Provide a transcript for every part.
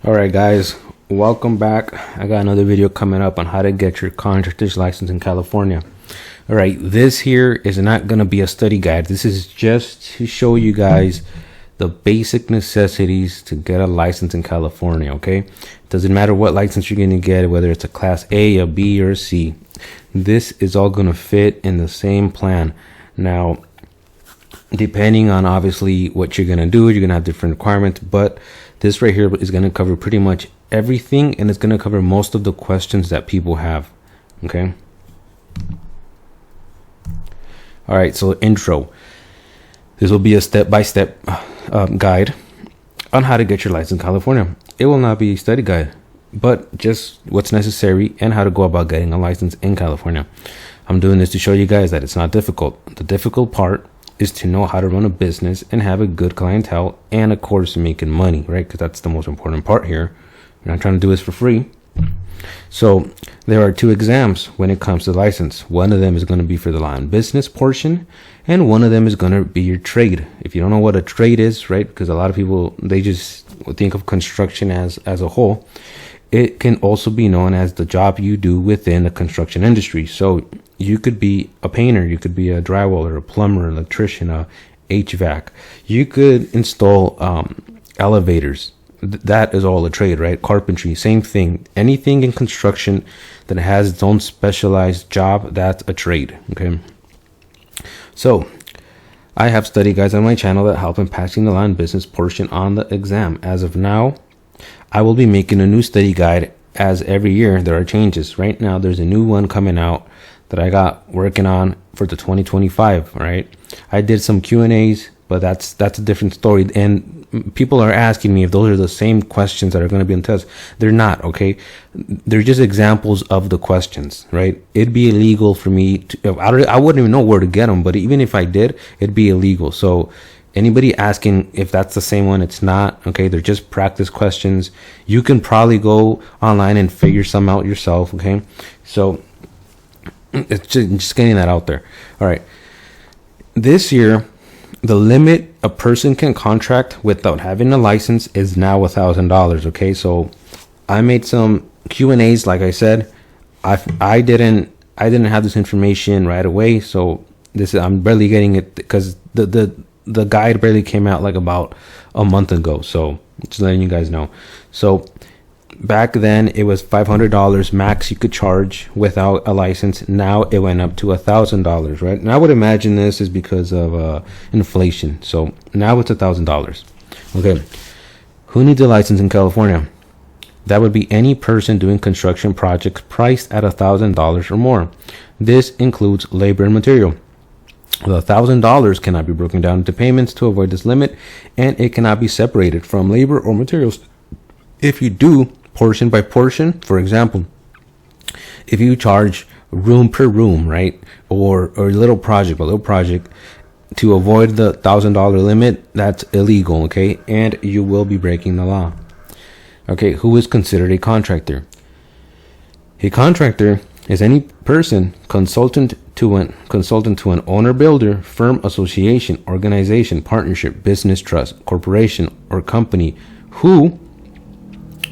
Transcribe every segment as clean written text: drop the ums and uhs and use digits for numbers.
All right, guys, welcome back. I got another video coming up on how to get your contractor's license in California. All right, this here is not going to be a study guide. This is just to show you guys the basic necessities to get a license in California, okay? Doesn't matter what license you're going to get, whether it's a class A, a B, or a C. This is all going to fit in the same plan. Now, depending on obviously what you're going to do, you're going to have different requirements, but this right here is going to cover pretty much everything, and it's going to cover most of the questions that people have. Okay. All right. So intro. This will be a step-by-step guide on how to get your license in California. It will not be a study guide, but just what's necessary and how to go about getting a license in California. I'm doing this to show you guys that it's not difficult. The difficult part is to know how to run a business and have a good clientele, and of course making money, right? Because that's the most important part here. You're not trying to do this for free. So there are two exams when it comes to license. One of them is going to be for the law and business portion, and one of them is going to be your trade. If you don't know what a trade is, right? Because a lot of people, they just think of construction as a whole. It can also be known as the job you do within the construction industry. So you could be a painter, you could be a drywaller, a plumber, electrician, a HVAC. You could install elevators. That is all a trade, right? Carpentry, same thing. Anything in construction that has its own specialized job, that's a trade, okay? So I have study guides on my channel that help in passing the law and business portion on the exam. As of now, I will be making a new study guide as every year there are changes. Right now, there's a new one coming out that I got working on for the 2025, right? I did some Q&As, but that's a different story. And people are asking me if those are the same questions that are going to be on test. They're not, okay? They're just examples of the questions, right? It'd be illegal for me to, I wouldn't even know where to get them, but even if I did, it'd be illegal. So anybody asking if that's the same one, it's not, okay? They're just practice questions. You can probably go online and figure some out yourself, okay? So it's just getting that out there. All right. This year, the limit a person can contract without having a license is now $1,000. Okay. So I made some Q&As. Like I said, I didn't have this information right away. So I'm barely getting it because the guide barely came out like about a month ago. So just letting you guys know. So back then it was $500 max you could charge without a license. Now it went up to $1,000, right? And I would imagine this is because of inflation. So now it's $1,000. Okay. Who needs a license in California? That would be any person doing construction projects priced at $1,000 or more. This includes labor and material. The $1,000 cannot be broken down into payments to avoid this limit, and it cannot be separated from labor or materials. If you do portion by portion, for example, if you charge room per room, right, or a little project to avoid the $1,000 limit, that's illegal, okay, and you will be breaking the law. Okay, who is considered a contractor? A contractor is any person consultant to an owner, builder, firm, association, organization, partnership, business trust, corporation, or company who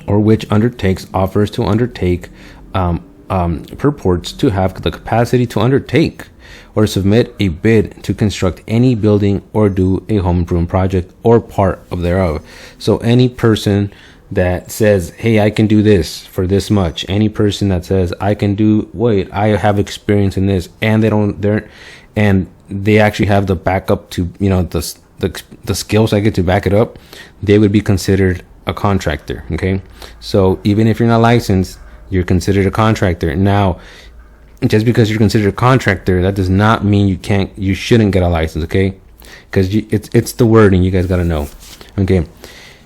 or which undertakes, offers to undertake, purports to have the capacity to undertake or submit a bid to construct any building or do a home improvement project or part of thereof. So any person that says, hey, I can do this for this much, any person that says I have experience in this, and they actually have the backup to, the skills I get to back it up, they would be considered a contractor. Okay, so even if you're not licensed, you're considered a contractor. Now, just because you're considered a contractor, that does not mean you shouldn't get a license. Okay, because it's the wording you guys got to know. Okay,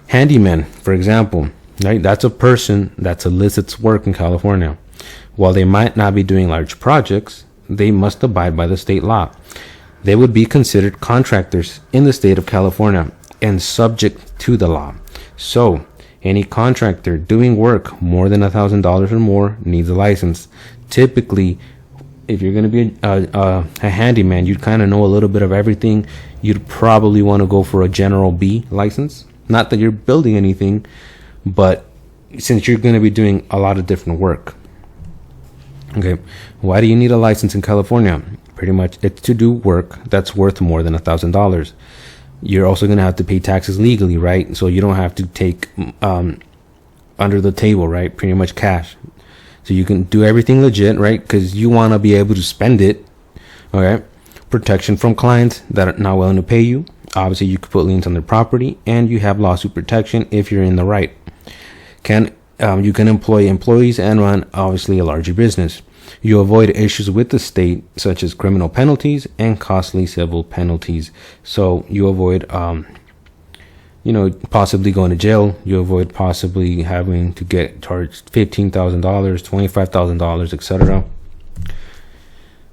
handyman, for example, right? That's a person that solicits work in California. While they might not be doing large projects, they must abide by the state law. They would be considered contractors in the state of California and subject to the law. So any contractor doing work more than $1,000 or more needs a license. Typically, if you're going to be a handyman, you'd kind of know a little bit of everything. You'd probably want to go for a general B license. Not that you're building anything, but since you're going to be doing a lot of different work. Okay, why do you need a license in California? Pretty much it's to do work that's worth more than $1,000. You're also going to have to pay taxes legally, right? So you don't have to take under the table, right? Pretty much cash. So you can do everything legit, right? Because you want to be able to spend it. Okay, protection from clients that are not willing to pay you. Obviously, you could put liens on their property, and you have lawsuit protection if you're in the right. You can employ employees and run, obviously, a larger business. You avoid issues with the state, such as criminal penalties and costly civil penalties. So you avoid, possibly going to jail. You avoid possibly having to get charged $15,000, $25,000, etc.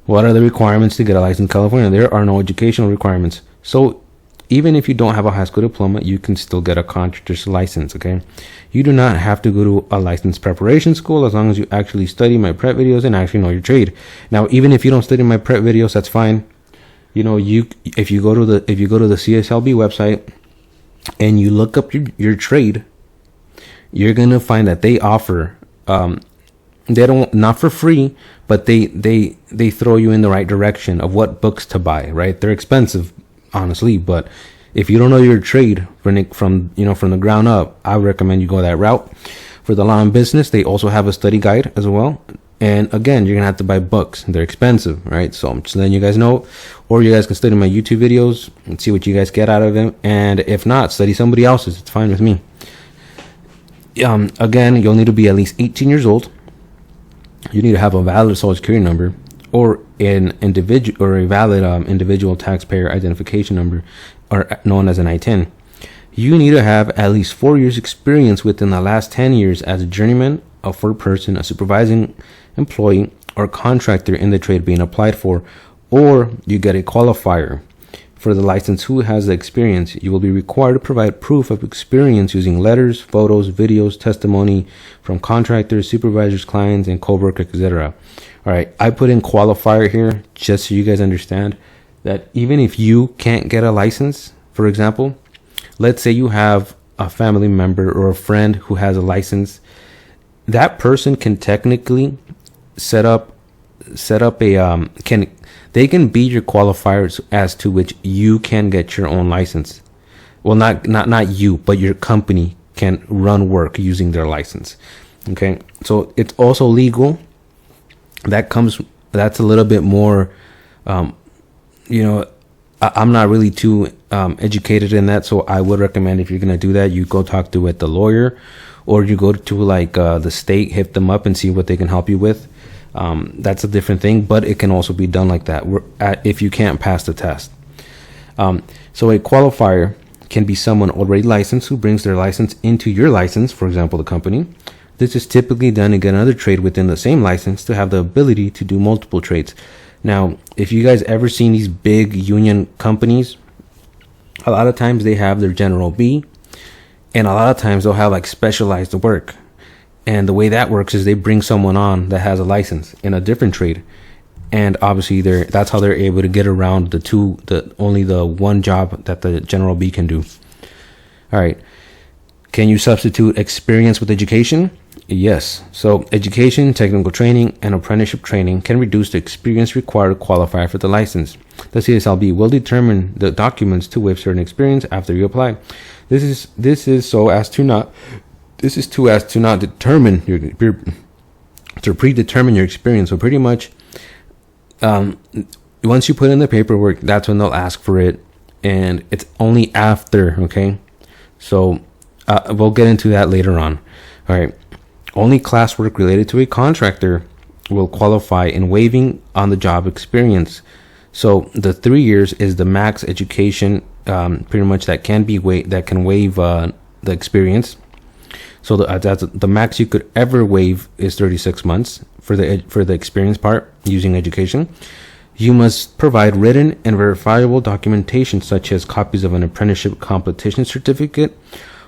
What are the requirements to get a license in California? There are no educational requirements. So even if you don't have a high school diploma, you can still get a contractor's license, okay? You do not have to go to a license preparation school as long as you actually study my prep videos and actually know your trade. Now, even if you don't study my prep videos, that's fine. If you go to the CSLB website and you look up your trade, you're going to find that they offer they don't, not for free, but they throw you in the right direction of what books to buy, right? They're expensive, honestly, but if you don't know your trade from the ground up, I would recommend you go that route. For the law and business, they also have a study guide as well. And again, you're gonna have to buy books. They're expensive, right? So I'm just letting you guys know. Or you guys can study my YouTube videos and see what you guys get out of them. And if not, study somebody else's. It's fine with me. Again, you'll need to be at least 18 years old. You need to have a valid social security number or a valid individual taxpayer identification number, or known as an I-10. You need to have at least 4 years experience within the last 10 years as a journeyman, a foreperson, a supervising employee, or contractor in the trade being applied for, or you get a qualifier for the license who has the experience. You will be required to provide proof of experience using letters, photos, videos, testimony from contractors, supervisors, clients, and co-workers, etc. All right, I put in qualifier here just so you guys understand that even if you can't get a license, for example, let's say you have a family member or a friend who has a license, that person can technically set up they can be your qualifiers as to which you can get your own license. Well, not you, but your company can run work using their license. Okay, so it's also legal. That's a little bit more, I'm not really too educated in that, so I would recommend if you're going to do that, you go talk to the lawyer, or you go to the state, hit them up and see what they can help you with. That's a different thing, but it can also be done like that if you can't pass the test. So a qualifier can be someone already licensed who brings their license into your license, for example, the company. This is typically done to get another trade within the same license to have the ability to do multiple trades. Now, if you guys ever seen these big union companies, a lot of times they have their general B, and a lot of times they'll have specialized work. And the way that works is they bring someone on that has a license in a different trade. And obviously that's how they're able to get around only the one job that the general B can do. All right. Can you substitute experience with education? Yes. So education, technical training, and apprenticeship training can reduce the experience required to qualify for the license. The CSLB will determine the documents to waive certain experience after you apply. This is so as to not determine to predetermine your experience. So pretty much, once you put in the paperwork, that's when they'll ask for it, and it's only after. Okay, so we'll get into that later on. All right, only classwork related to a contractor will qualify in waiving on the job experience. So the 3 years is the max education, pretty much that can waive the experience. So that's the max you could ever waive is 36 months for the experience part using education. You must provide written and verifiable documentation such as copies of an apprenticeship completion certificate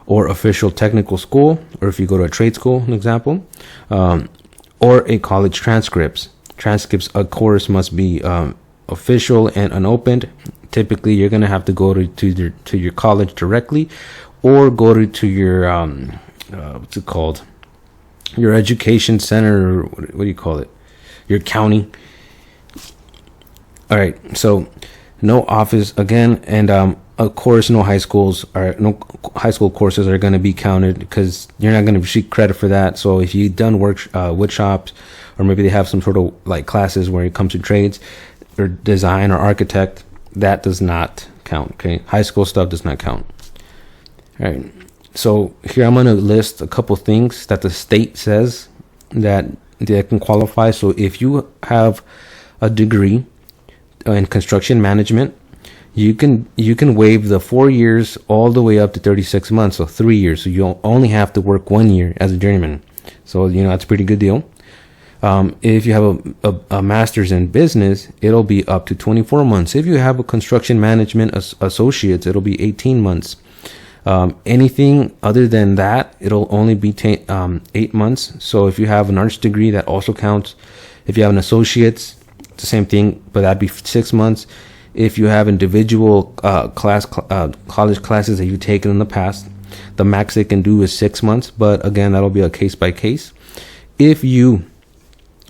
or official technical school, or if you go to a trade school, an example, or a college transcripts. Transcripts, of course, must be official and unopened. Typically, you're going to have to go to your college directly, or go to your what's it called? your education center, or what do you call it? Your county. All right, so no office again, and of course, no high school courses are going to be counted because you're not going to receive credit for that. So if you've done wood shops, or maybe they have some sort of like classes where it comes to trades or design or architect, that does not count. Okay, high school stuff does not count. All right, so here I'm going to list a couple things that the state says that they can qualify. So if you have a degree in construction management, you can waive the 4 years all the way up to 36 months, so 3 years. So you only have to work 1 year as a journeyman. So that's a pretty good deal. If you have a master's in business, it'll be up to 24 months. If you have a construction management associates, it'll be 18 months. Anything other than that, it'll only be 8 months. So if you have an arts degree, that also counts. If you have an associate's, it's the same thing, but that'd be 6 months. If you have individual college classes that you've taken in the past, the max they can do is 6 months. But again, that'll be a case by case. If you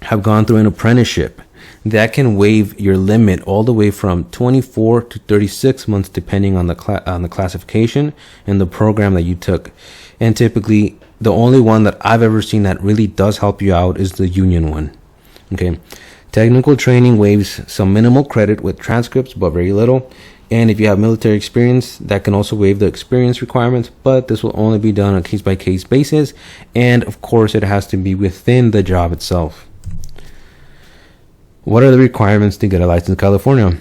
have gone through an apprenticeship, that can waive your limit all the way from 24 to 36 months, depending on the classification and the program that you took. And typically, the only one that I've ever seen that really does help you out is the union one. Okay. Technical training waives some minimal credit with transcripts, but very little. And if you have military experience, that can also waive the experience requirements, but this will only be done on a case-by-case basis. And of course, it has to be within the job itself. What are the requirements to get a license in California?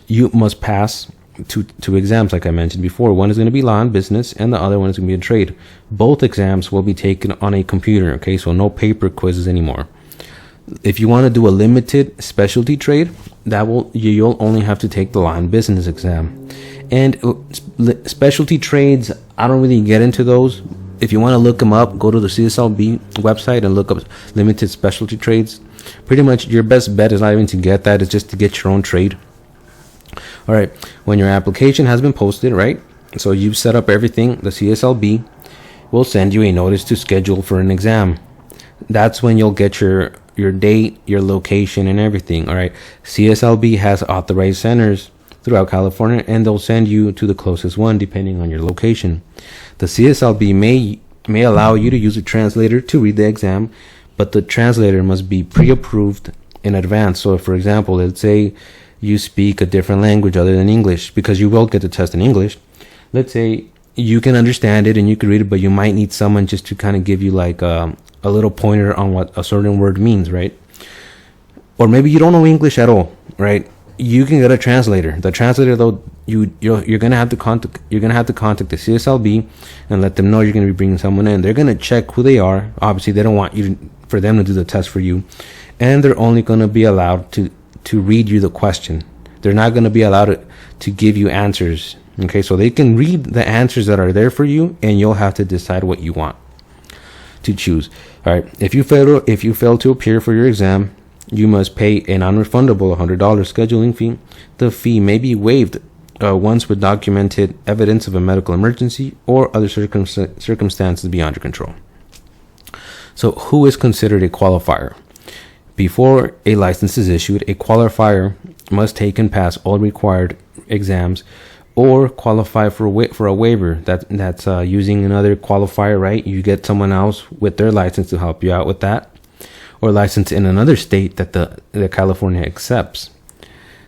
You must pass two exams, like I mentioned before. One is going to be law and business, and the other one is going to be a trade. Both exams will be taken on a computer, okay? So no paper quizzes anymore. If you want to do a limited specialty trade, you'll only have to take the law and business exam. And specialty trades, I don't really get into those. If you want to look them up, go to the CSLB website and look up limited specialty trades. Pretty much your best bet is not even to get that, it's just to get your own trade. All right, when your application has been posted, right? So you've set up everything, the CSLB will send you a notice to schedule for an exam. That's when you'll get your date, your location, and everything. All right. CSLB has authorized centers throughout California, and they'll send you to the closest one depending on your location. The CSLB may allow you to use a translator to read the exam, but the translator must be pre-approved in advance. So, for example, let's say you speak a different language other than English, because you will get the test in English. Let's say you can understand it and you can read it, but you might need someone just to kind of give you like a little pointer on what a certain word means, right? Or maybe you don't know English at all, right? You can get a translator. The translator, though, you're gonna have to contact the CSLB and let them know you're gonna be bringing someone in. They're gonna check who they are. Obviously, they don't want for them to do the test for you, and they're only gonna be allowed to read you the question. They're not gonna be allowed to give you answers. Okay, so they can read the answers that are there for you, and you'll have to decide what you want to choose. All right. If you fail to appear for your exam, you must pay a non-refundable $100 scheduling fee. The fee may be waived once with documented evidence of a medical emergency or other circumstances beyond your control. So, who is considered a qualifier? Before a license is issued, a qualifier must take and pass all required exams, or qualify for a waiver. That's using another qualifier, right? You get someone else with their license to help you out with that, or license in another state that the California accepts.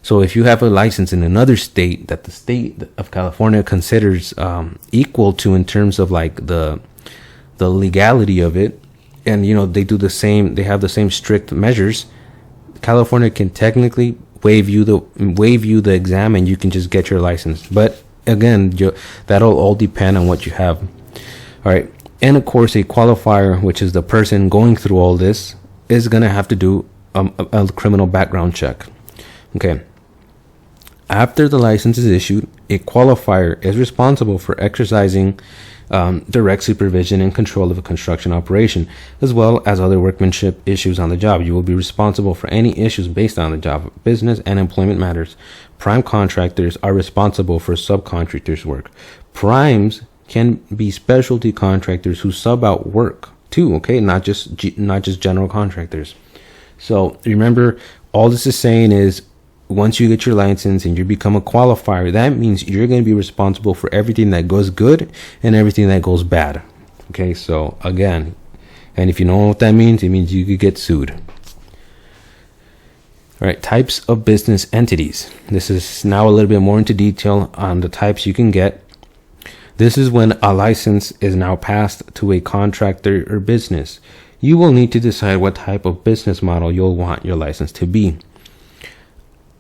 So if you have a license in another state that the state of California considers equal to in terms of like the legality of it, and they do the same, they have the same strict measures, California can technically waive you the exam, and you can just get your license. But again, that'll all depend on what you have. All right. And of course, a qualifier, which is the person going through all this, is going to have to do a criminal background check. Okay. After the license is issued, a qualifier is responsible for exercising direct supervision and control of a construction operation, as well as other workmanship issues on the job. You will be responsible for any issues based on the job, business, and employment matters. Prime contractors are responsible for subcontractors' work. Primes can be specialty contractors who sub out work too. Okay, not just general contractors. So remember, all this is saying is, once you get your license and you become a qualifier, that means you're going to be responsible for everything that goes good and everything that goes bad. Okay, so again, and if you know what that means, it means you could get sued. All right, types of business entities. This is now a little bit more into detail on the types you can get. This is when a license is now passed to a contractor or business. You will need to decide what type of business model you'll want your license to be.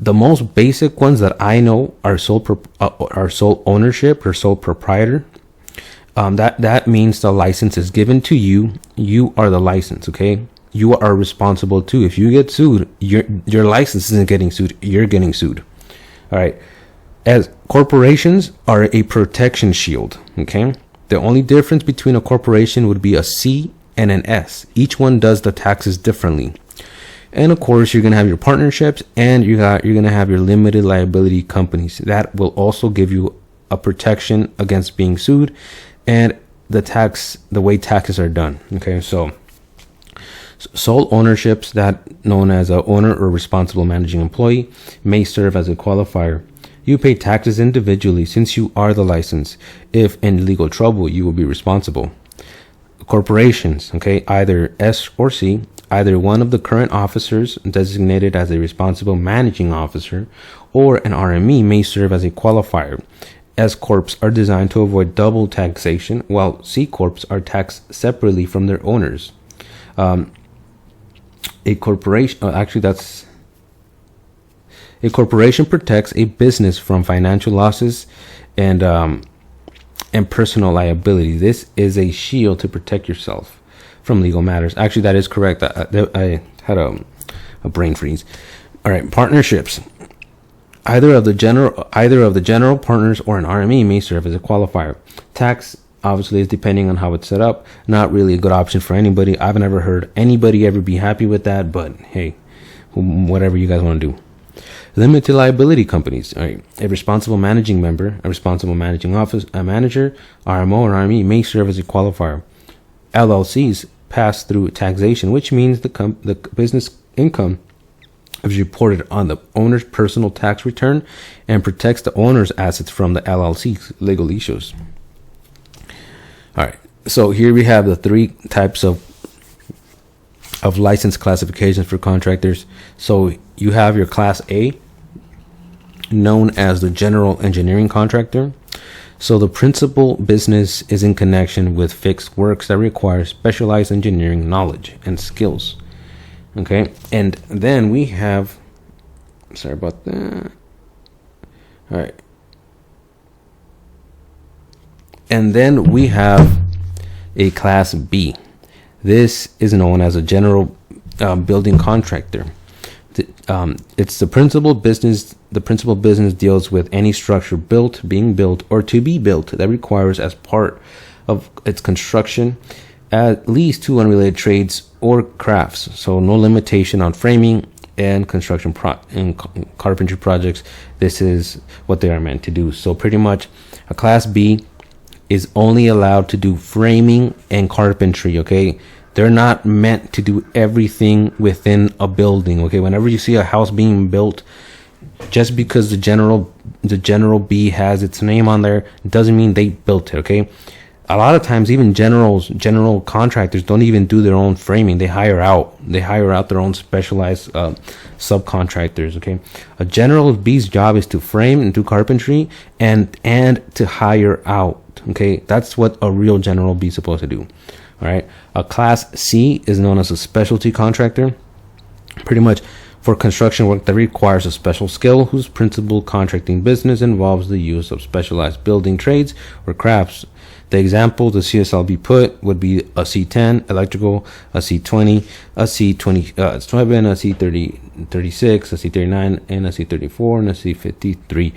The most basic ones that I know are sole ownership or sole proprietor. That means the license is given to you. You are the license, okay? You are responsible too. If you get sued, your license isn't getting sued. You're getting sued. All right. As corporations are a protection shield, okay? The only difference between a corporation would be a C and an S. Each one does the taxes differently. And of course, you're going to have your partnerships, and you're going to have your limited liability companies. That will also give you a protection against being sued, and the way taxes are done. Okay, so sole ownerships, that known as a owner or responsible managing employee, may serve as a qualifier. You pay taxes individually since you are the license. If in legal trouble, you will be responsible. Corporations, okay, either S or C. Either one of the current officers designated as a responsible managing officer or an RME may serve as a qualifier. S corps are designed to avoid double taxation, while C corps are taxed separately from their owners. A corporation protects a business from financial losses and personal liability. This is a shield to protect yourself from legal matters. Actually, that is correct. I had a brain freeze. All right, partnerships. Either of the general partners or an RME may serve as a qualifier. Tax obviously is depending on how it's set up. Not really a good option for anybody. I've never heard anybody ever be happy with that, but hey, whatever you guys want to do. Limited liability companies. All right, a responsible managing member, a responsible managing office, a manager, RMO or RME may serve as a qualifier. LLCs pass through taxation, which means the business income is reported on the owner's personal tax return and protects the owner's assets from the LLC's legal issues. All right, so here we have the three types of license classifications for contractors. So you have your Class A, known as the general engineering contractor. So the principal business is in connection with fixed works that require specialized engineering knowledge and skills. Okay, and then we have, sorry about that. All right. And then we have a Class B. This is known as a general building contractor. It's the principal business. The principal business deals with any structure built, being built, or to be built that requires as part of its construction at least two unrelated trades or crafts. So no limitation on framing and construction and carpentry projects. This is what they are meant to do. So pretty much a Class B is only allowed to do framing and carpentry. Okay, they're not meant to do everything within a building. Okay, whenever you see a house being built, just because the general B has its name on there doesn't mean they built it. Okay, a lot of times even general contractors don't even do their own framing. They hire out their own specialized subcontractors. Okay, a general B's job is to frame and do carpentry and to hire out. Okay, that's what a real general B is supposed to do. All right, a Class C is known as a specialty contractor, pretty much for construction work that requires a special skill, whose principal contracting business involves the use of specialized building trades or crafts. The example the CSLB put would be a C10 electrical, a C20, a C27, a C36, a C39, and a C34, and a C53.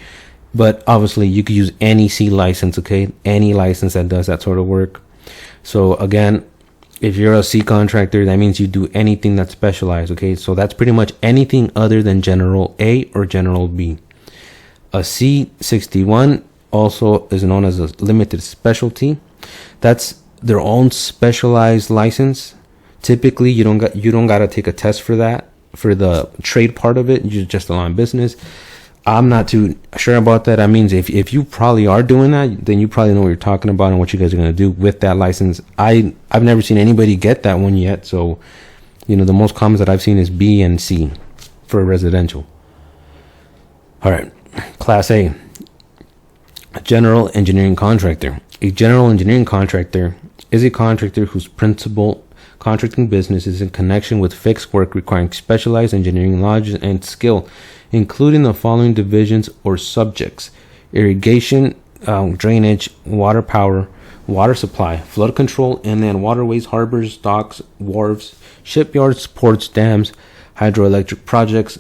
But obviously, you could use any C license, okay? Any license that does that sort of work. So again, if you're a C contractor, that means you do anything that's specialized, okay? So that's pretty much anything other than General A or General B. A C61 also is known as a limited specialty. That's their own specialized license. Typically, you don't got to take a test for that, for the trade part of it. You're just a line of business. I'm not too sure about that. That means if you probably are doing that, then you probably know what you're talking about and what you guys are going to do with that license. I've never seen anybody get that one yet. So, the most common that I've seen is B and C for residential. All right. Class A, general engineering contractor. A general engineering contractor is a contractor whose principal contracting business is in connection with fixed work requiring specialized engineering knowledge and skill, including the following divisions or subjects: irrigation, drainage, water power, water supply, flood control, inland waterways, harbors, docks, wharves, shipyards, ports, dams, hydroelectric projects,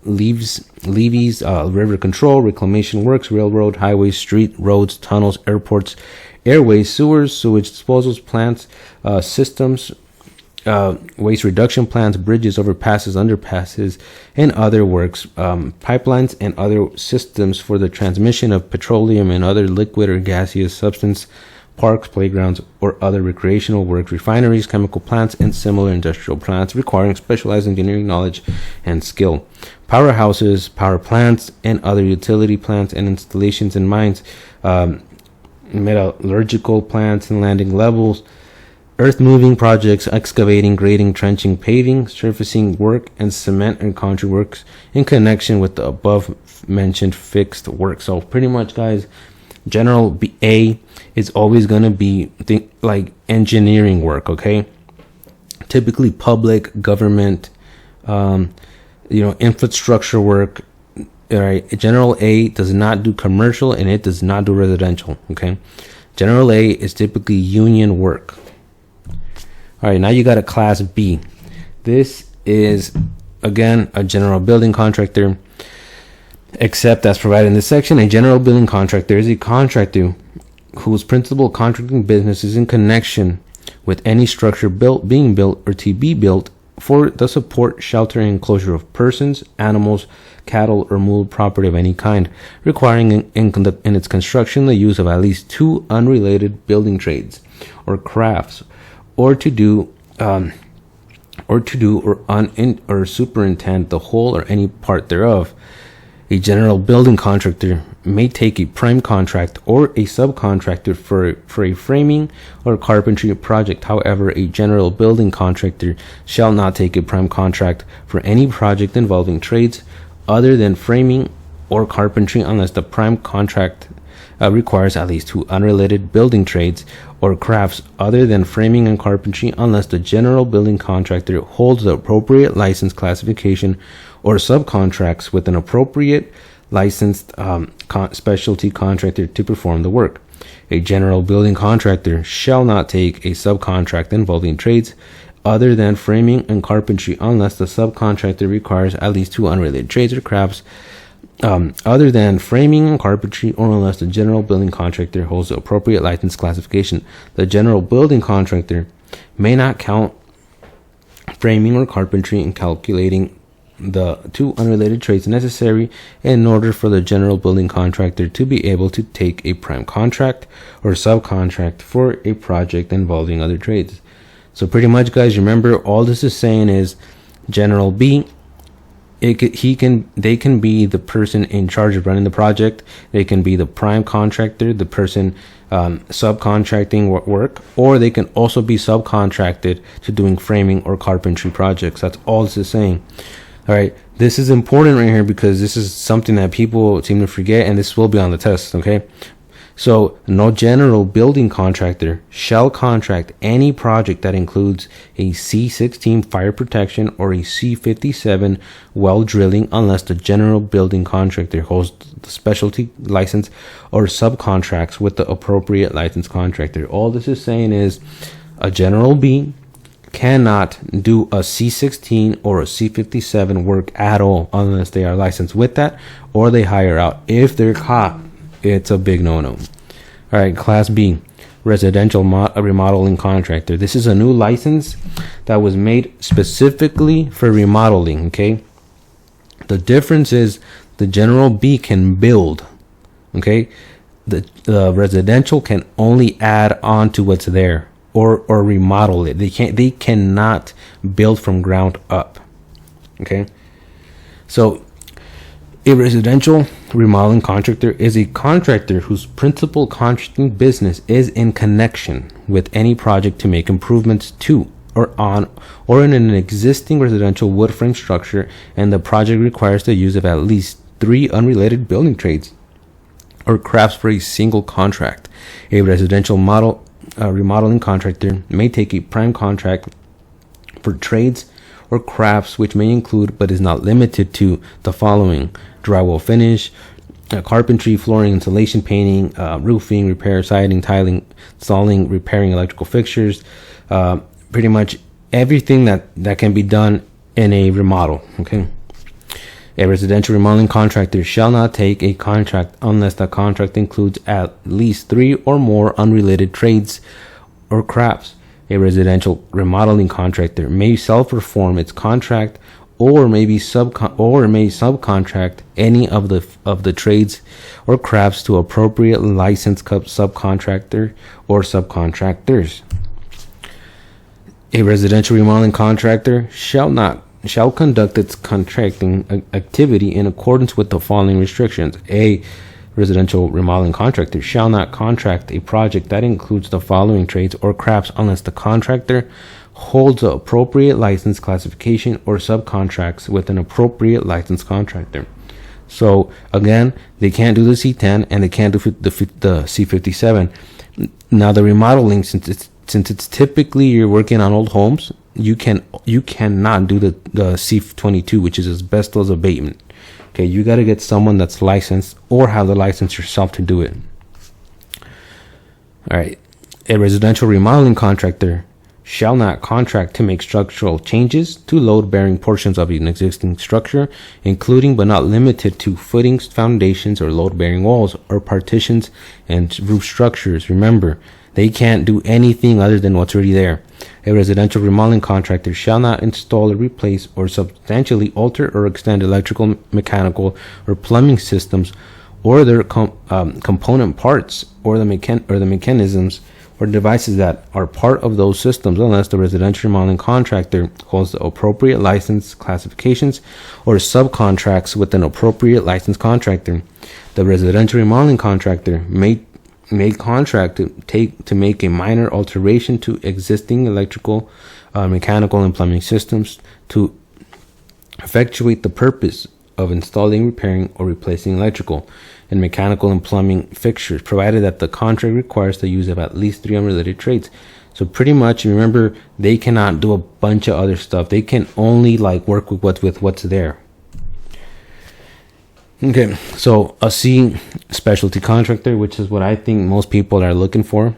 levees, river control, reclamation works, railroad, highways, street, roads, tunnels, airports, airways, sewers, sewage disposals, plants, systems, waste reduction plants, bridges, overpasses, underpasses, and other works, pipelines and other systems for the transmission of petroleum and other liquid or gaseous substance, parks, playgrounds, or other recreational works, refineries, chemical plants, and similar industrial plants requiring specialized engineering knowledge and skill, powerhouses, power plants, and other utility plants and installations in mines, metallurgical plants and landing levels, earth moving projects, excavating, grading, trenching, paving, surfacing work, and cement and concrete works in connection with the above mentioned fixed work. So pretty much, guys, general A is always going to be like engineering work, okay? Typically public, government, infrastructure work. All right. General A does not do commercial and it does not do residential, okay? General A is typically union work. All right, now you got a class B. This is, again, a general building contractor, except as provided in this section. A general building contractor is a contractor whose principal contracting business is in connection with any structure being built or to be built for the support, shelter, and enclosure of persons, animals, cattle, or moved property of any kind, requiring in its construction the use of at least 2 unrelated building trades or crafts, or to do or superintend the whole or any part thereof. A general building contractor may take a prime contract or a subcontractor for a framing or carpentry project. However, a general building contractor shall not take a prime contract for any project involving trades other than framing or carpentry unless the prime contract requires at least 2 unrelated building trades or crafts other than framing and carpentry unless the general building contractor holds the appropriate license classification or subcontracts with an appropriate licensed specialty contractor to perform the work. A general building contractor shall not take a subcontract involving trades other than framing and carpentry unless the subcontractor requires at least 2 unrelated trades or crafts other than framing and carpentry, or unless the general building contractor holds the appropriate license classification. The general building contractor may not count framing or carpentry in calculating the 2 unrelated trades necessary in order for the general building contractor to be able to take a prime contract or subcontract for a project involving other trades. So pretty much, guys, remember, all this is saying is general B, they can be the person in charge of running the project. They can be the prime contractor, the person subcontracting work, or they can also be subcontracted to doing framing or carpentry projects. That's all this is saying. All right, this is important right here because this is something that people seem to forget, and this will be on the test, okay? So, no general building contractor shall contract any project that includes a C-16 fire protection or a C-57 well drilling unless the general building contractor holds the specialty license or subcontracts with the appropriate license contractor. All this is saying is a general B cannot do a C-16 or a C-57 work at all unless they are licensed with that or they hire out. If they're caught, it's a big no-no. All right, Class B, residential remodeling contractor. This is a new license that was made specifically for remodeling, okay? The difference is the general B can build, okay? the residential can only add on to what's there or remodel it. They cannot build from ground up. Okay, so a residential remodeling contractor is a contractor whose principal contracting business is in connection with any project to make improvements to or on or in an existing residential wood frame structure, and the project requires the use of at least 3 unrelated building trades or crafts for a single contract. A residential remodeling contractor may take a prime contract for trades or crafts which may include but is not limited to the following: drywall finish, carpentry, flooring, insulation, painting, roofing, repair, siding, tiling, installing, repairing electrical fixtures, pretty much everything that can be done in a remodel. Okay. A residential remodeling contractor shall not take a contract unless the contract includes at least 3 or more unrelated trades or crafts. A residential remodeling contractor may self-perform its contract or may subcontract any of the trades or crafts to appropriate licensed subcontractor or subcontractors. A residential remodeling contractor shall conduct its contracting activity in accordance with the following restrictions. A residential remodeling contractor shall not contract a project that includes the following trades or crafts unless the contractor holds the appropriate license classification or subcontracts with an appropriate licensed contractor. So again, they can't do the C10 and they can't do the C57. Now the remodeling, since it's typically you're working on old homes, you cannot do the C22, which is asbestos abatement. Okay, you got to get someone that's licensed or have the license yourself to do it. All right, a residential remodeling contractor shall not contract to make structural changes to load-bearing portions of an existing structure, including but not limited to footings, foundations, or load-bearing walls or partitions and roof structures. Remember, they can't do anything other than what's already there. A residential remodeling contractor shall not install or replace or substantially alter or extend electrical, mechanical, or plumbing systems or their component parts or the mechanisms or devices that are part of those systems unless the residential remodeling contractor holds the appropriate license classifications or subcontracts with an appropriate licensed contractor. The residential remodeling contractor may contract to make a minor alteration to existing electrical, mechanical, and plumbing systems to effectuate the purpose of installing, repairing, or replacing electrical and mechanical and plumbing fixtures, provided that the contract requires the use of at least 3 unrelated trades. So pretty much, remember, they cannot do a bunch of other stuff. They can only work with what's there. Okay, so a C specialty contractor, which is what I think most people are looking for.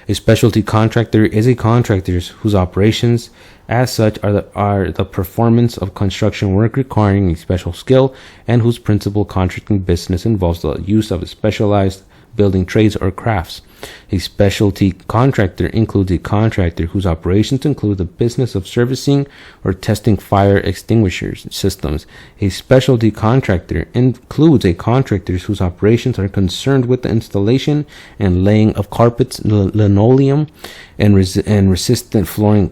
A specialty contractor is a contractor whose operations as such are the performance of construction work requiring a special skill and whose principal contracting business involves the use of specialized building trades or crafts. A specialty contractor includes a contractor whose operations include the business of servicing or testing fire extinguishers systems. A specialty contractor includes a contractor whose operations are concerned with the installation and laying of carpets, linoleum, and resistant flooring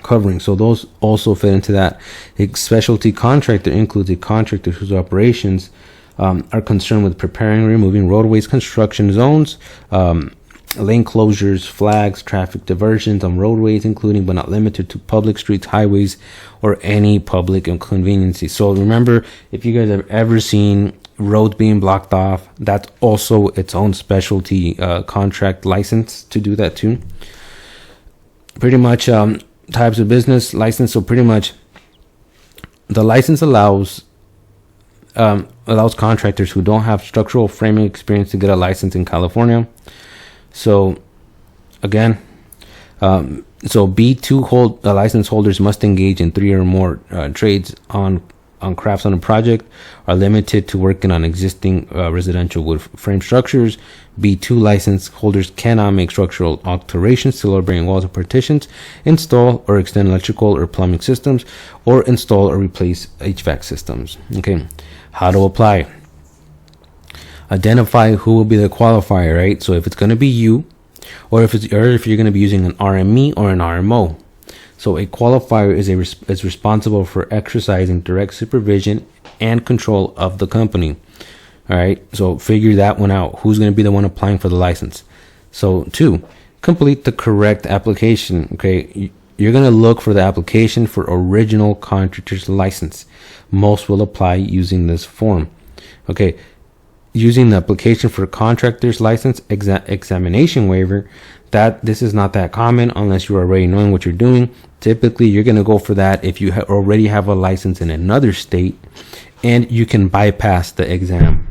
covering. So those also fit into that. A specialty contractor includes a contractor whose operations are concerned with preparing and removing roadways, construction zones, lane closures, flags, traffic diversions on roadways, including but not limited to public streets, highways, or any public inconveniences. So remember, if you guys have ever seen roads being blocked off, that's also its own specialty contract license to do that too. Pretty much types of business license. So pretty much the license allows contractors who don't have structural framing experience to get a license in California. So again, so B2 license holders must engage in 3 or more trades on crafts on a project, are limited to working on existing residential wood frame structures. B2 license holders cannot make structural alterations to load-bearing walls or partitions, install or extend electrical or plumbing systems, or install or replace HVAC systems. Okay, how to apply. Identify who will be the qualifier, right? So if it's going to be you, or if you're going to be using an RME or an RMO. So a qualifier is responsible for exercising direct supervision and control of the company. All right, so figure that one out. Who's going to be the one applying for the license? So 2, complete the correct application. Okay, you're going to look for the application for original contractor's license. Most will apply using this form. Okay, using the application for contractor's license examination waiver, that this is not that common unless you're already knowing what you're doing. Typically, you're going to go for that if you already have a license in another state and you can bypass the exam.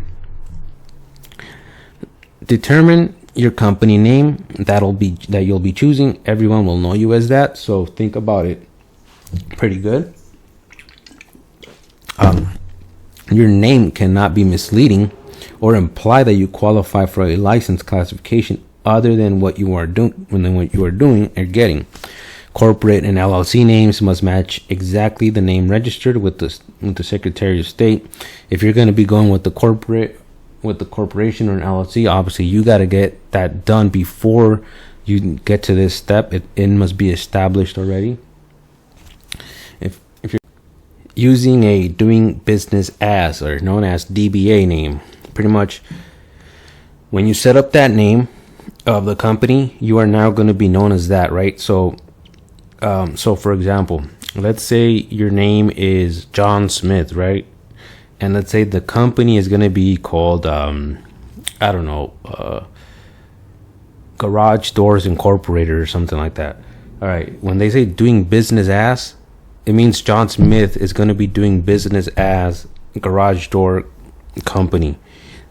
Determine your company name that you'll be choosing. Everyone will know you as that, so think about it. Pretty good. Your name cannot be misleading or imply that you qualify for a license classification other than what you are doing or getting. Corporate and LLC names must match exactly the name registered with the Secretary of State. If you're going to be going with the corporation or an LLC, obviously you got to get that done before you get to this step. It must be established already. If you're using a doing business as, or known as DBA name, pretty much when you set up that name of the company, you are now going to be known as that, right? So for example, let's say your name is John Smith, right? And let's say the company is going to be called, Garage Doors Incorporated or something like that. All right. When they say doing business as, it means John Smith is going to be doing business as Garage Door Company.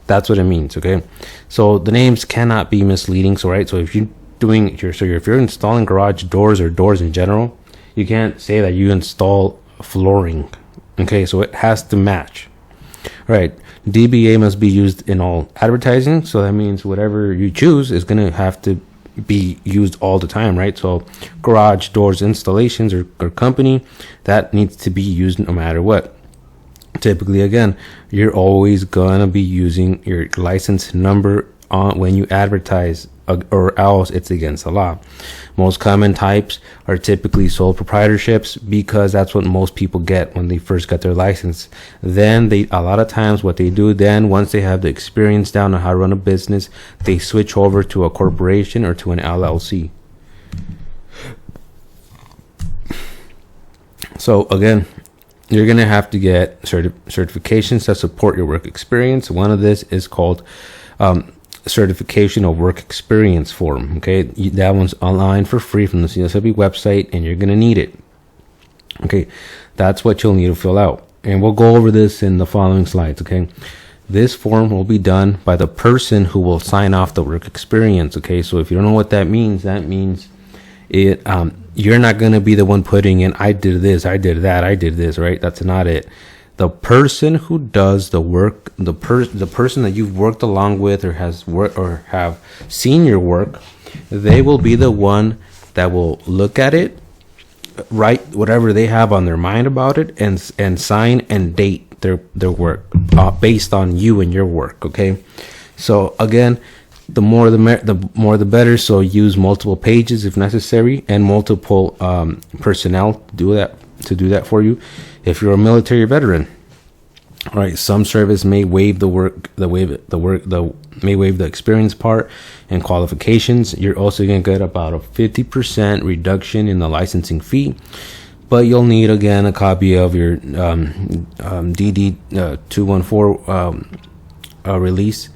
That's what it means. Okay. So the names cannot be misleading. So, right. So if you're installing garage doors or doors in general, you can't say that you install flooring. Okay. So it has to match. Right. DBA must be used in all advertising. So that means whatever you choose is going to have to be used all the time, right? So garage doors installations or company, that needs to be used no matter what. Typically, again, you're always going to be using your license number on when you advertise, or else it's against the law. Most common types are typically sole proprietorships because that's what most people get when they first get their license. Then a lot of times what they do then, once they have the experience down on how to run a business, they switch over to a corporation or to an LLC. So again, you're going to have to get certifications that support your work experience. One of this is called certification of work experience form. Okay, that one's online for free from the CSLB website, and you're going to need it. Okay, that's what you'll need to fill out, and we'll go over this in the following slides. Okay, this form will be done by the person who will sign off the work experience. Okay, so if you don't know what that means it you're not going to be the one putting in I did this, I did that, I did this, right? That's not it. The person who does the work, the person that you've worked along with or has worked or have seen your work, they will be the one that will look at it, write whatever they have on their mind about it, and sign and date their work based on you and your work. Okay, so again, the more the better. So use multiple pages if necessary, and multiple personnel to do that for you. If you're a military veteran, all right, some service may waive may waive the experience part and qualifications. You're also going to get about a 50% reduction in the licensing fee, but you'll need again a copy of your DD 214 release.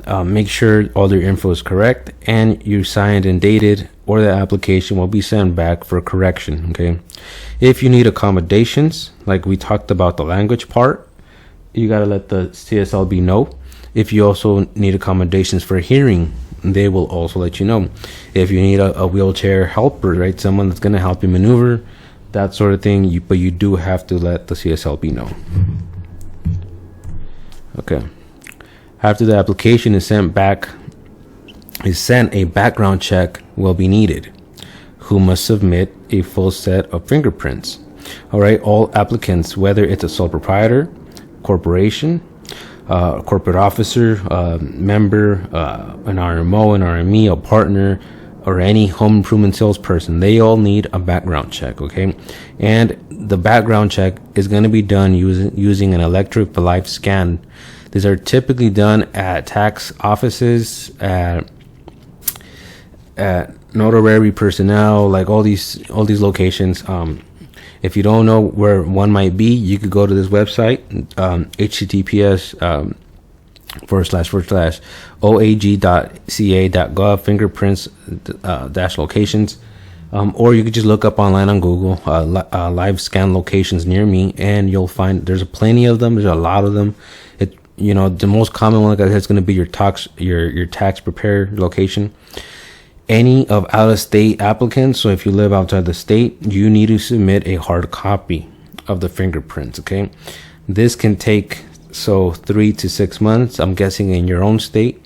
Make sure all your info is correct and you signed and dated, or the application will be sent back for correction. Okay, if you need accommodations, like we talked about the language part, you got to let the CSLB know. If you also need accommodations for hearing, they will also let you know. If you need a wheelchair helper, right, someone that's going to help you maneuver, that sort of thing, but you do have to let the CSLB know. Okay. After the application is sent, a background check will be needed, who must submit a full set of fingerprints. All right, all applicants, whether it's a sole proprietor, corporation, corporate officer, member, an RMO, an RME, a partner, or any home improvement salesperson. They all need a background check, okay? And the background check is going to be done using an electric live scan. These are typically done at tax offices, at notary personnel, like all these locations. If you don't know where one might be, you could go to this website, https /oag.ca.gov fingerprints dash locations, or you could just look up online on Google live scan locations near me, and you'll find there's plenty of them. There's a lot of them. The most common one, like I said, is going to be your tax preparer location. Any of out-of-state applicants, so if you live outside the state, you need to submit a hard copy of the fingerprints, okay? This can take 3 to 6 months, I'm guessing, in your own state.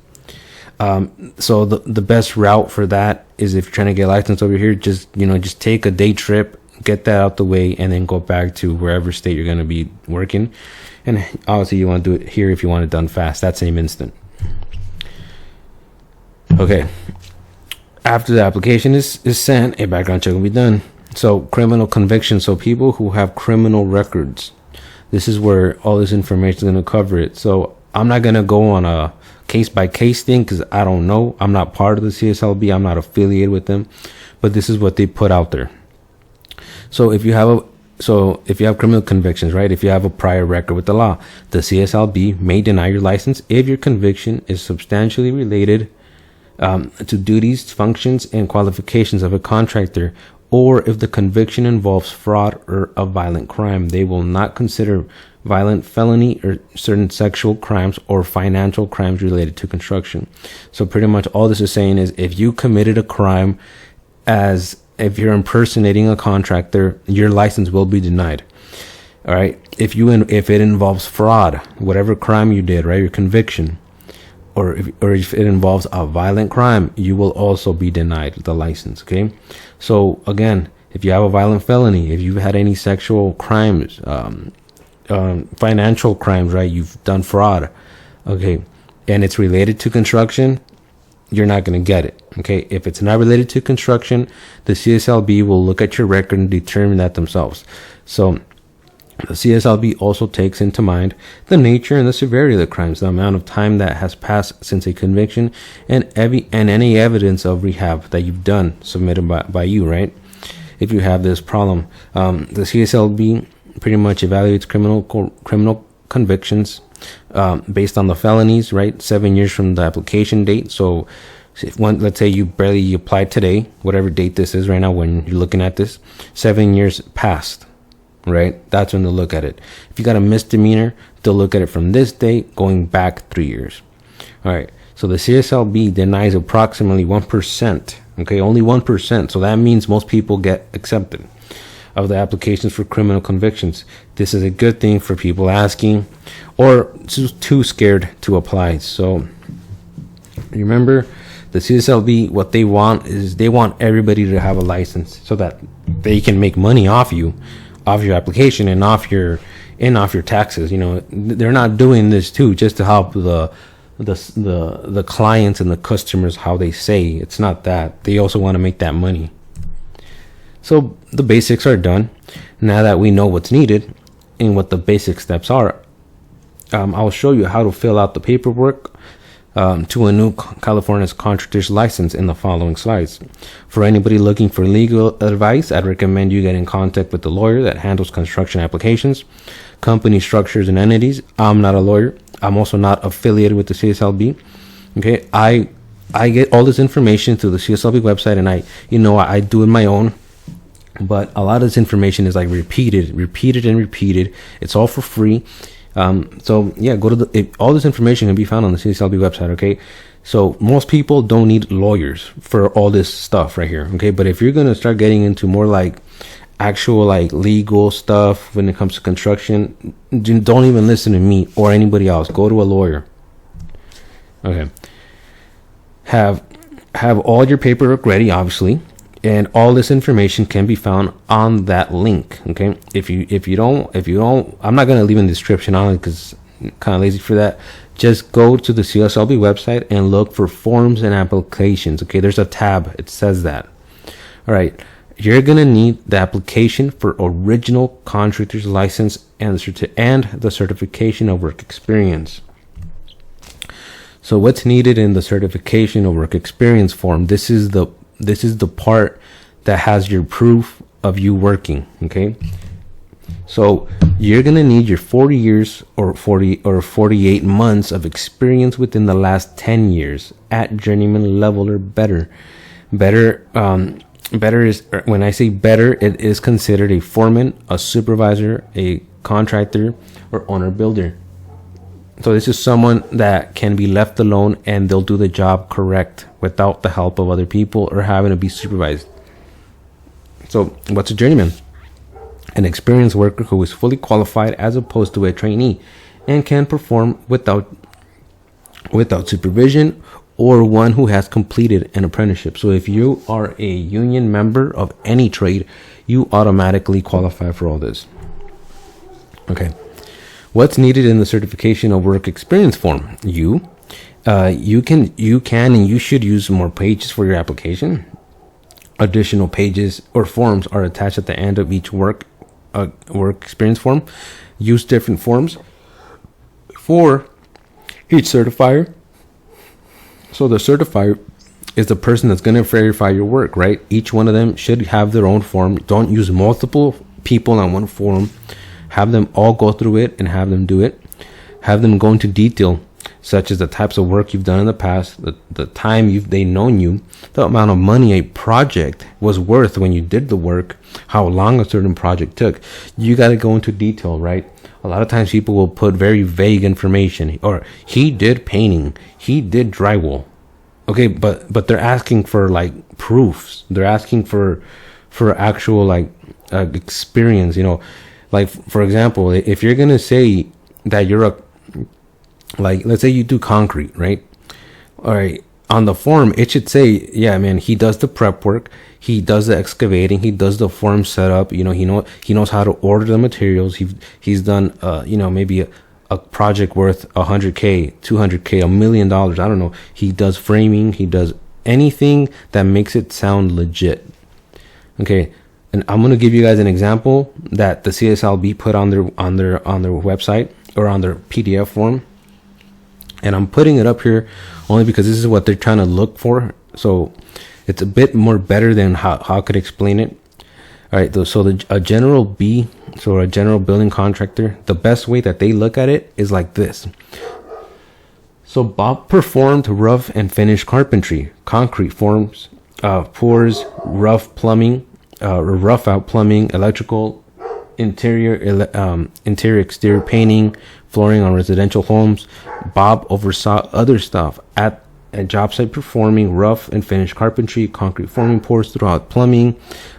So the best route for that is, if you're trying to get licensed over here, just take a day trip, get that out the way, and then go back to wherever state you're going to be working. And obviously you want to do it here if you want it done fast, that same instant. Okay. After the application is sent, a background check will be done. So criminal convictions, so people who have criminal records, this is where all this information is going to cover it. So I'm not going to go on a case by case thing, because I don't know. I'm not part of the CSLB. I'm not affiliated with them, but this is what they put out there. So if you have criminal convictions, right? If you have a prior record with the law, the CSLB may deny your license if your conviction is substantially related to duties, functions, and qualifications of a contractor, or if the conviction involves fraud or a violent crime. They will not consider violent felony or certain sexual crimes or financial crimes related to construction. So pretty much all this is saying is, if you committed a crime, if you're impersonating a contractor, your license will be denied. All right. If it involves fraud, whatever crime you did, right, your conviction, or if it involves a violent crime, you will also be denied the license. Okay. So again, if you have a violent felony, if you've had any sexual crimes, financial crimes, right, you've done fraud, okay, and it's related to construction, you're not going to get it. Okay. If it's not related to construction, the CSLB will look at your record and determine that themselves. So the CSLB also takes into mind the nature and the severity of the crimes, the amount of time that has passed since a conviction, and any evidence of rehab that you've done submitted by you, right? If you have this problem, the CSLB pretty much evaluates criminal convictions based on the felonies, right? 7 years from the application date. So let's say you barely applied today, whatever date this is right now when you're looking at this, 7 years passed, right? That's when they'll look at it. If you got a misdemeanor, they'll look at it from this date going back 3 years. All right. So the CSLB denies approximately 1%. Okay. Only 1%. So that means most people get accepted of the applications for criminal convictions. This is a good thing for people asking or too scared to apply. So remember, the CSLB, what they want is they want everybody to have a license so that they can make money off your application and off your taxes. They're not doing this too just to help the clients and the customers, how they say. It's not that. They also want to make that money. So the basics are done. Now that we know what's needed and what the basic steps are, I'll show you how to fill out the paperwork to a new California's contractor's license in the following slides. For anybody looking for legal advice, I'd recommend you get in contact with the lawyer that handles construction applications, company structures, and entities. I'm not a lawyer. I'm also not affiliated with the CSLB. Okay, I get all this information through the CSLB website, and I do it my own. But a lot of this information is like repeated. It's all for free. So yeah, all this information can be found on the CSLB website. Okay. So most people don't need lawyers for all this stuff right here. Okay. But if you're going to start getting into more like actual like legal stuff when it comes to construction, don't even listen to me or anybody else. Go to a lawyer. Okay. Have all your paperwork ready, obviously. And all this information can be found on that link. Okay. If you don't, I'm not going to leave in the description on it because kind of lazy for that, just go to the CSLB website and look for forms and applications. Okay, there's a tab. It says that. All right. You're going to need the application for original contractor's license and the certification of work experience. So what's needed in the certification of work experience form? This is the part that has your proof of you working. Okay. So you're going to need your 40 years or 48 months of experience within the last 10 years at journeyman level or better. Better is, when I say better, it is considered a foreman, a supervisor, a contractor, or owner builder. So this is someone that can be left alone and they'll do the job correct without the help of other people or having to be supervised. So what's a journeyman? An experienced worker who is fully qualified as opposed to a trainee and can perform without supervision, or one who has completed an apprenticeship. So if you are a union member of any trade, you automatically qualify for all this. Okay. What's needed in the certification of work experience form? You can and you should use more pages for your application. Additional pages or forms are attached at the end of each work experience form. Use different forms for each certifier. So the certifier is the person that's going to verify your work, right? Each one of them should have their own form. Don't use multiple people on one form. Have them all go through it and have them do it. Have them go into detail, such as the types of work you've done in the past, the time they've known you, the amount of money a project was worth when you did the work, how long a certain project took. You got to go into detail, right? A lot of times people will put very vague information, or he did painting, he did drywall. Okay, but they're asking for like proofs. They're asking for actual like experience, like for example, if you're going to say that you're let's say you do concrete, right? All right. On the form, it should say, yeah, man, he does the prep work. He does the excavating. He does the form setup. He knows how to order the materials. He's done, maybe a project worth $100K, $200K, $1 million. I don't know. He does framing. He does anything that makes it sound legit. Okay. And I'm going to give you guys an example that the CSLB put on their website or on their PDF form. And I'm putting it up here only because this is what they're trying to look for. So it's a bit more better than how I could explain it. All right. So a general building contractor, the best way that they look at it is like this. So Bob performed rough and finish carpentry, concrete forms, pours, rough out plumbing, electrical, interior exterior painting, flooring on residential homes. Bob oversaw other stuff at a job site, performing rough and finish carpentry, concrete forming, pours throughout plumbing,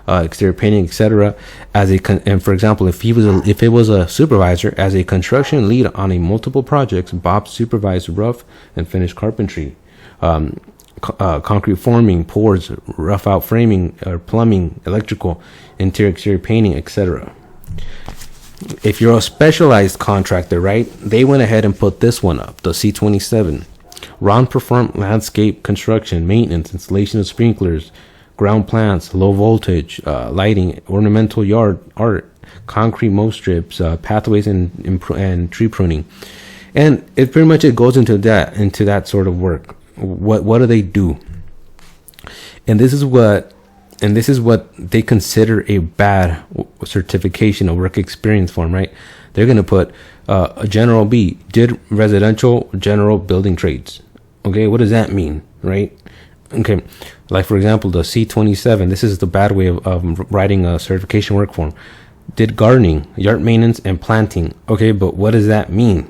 exterior painting, etc. And for example, if it was a supervisor as a construction lead on a multiple projects, Bob supervised rough and finish carpentry, concrete forming, pours, rough out framing, plumbing, electrical, interior exterior painting, etc. If you're a specialized contractor, right, they went ahead and put this one up, the C27. Ron performed landscape construction, maintenance, installation of sprinklers, ground plants, low voltage, lighting, ornamental yard art, concrete mow strips, pathways, and tree pruning. And it pretty much goes into that sort of work. What do they do? And this is what they consider a bad certification of work experience form, right? They're going to put a general B, did residential general building trades. Okay, what does that mean, right? Okay, like for example, the C27, this is the bad way of writing a certification work form. Did gardening, yard maintenance, and planting. Okay, but what does that mean?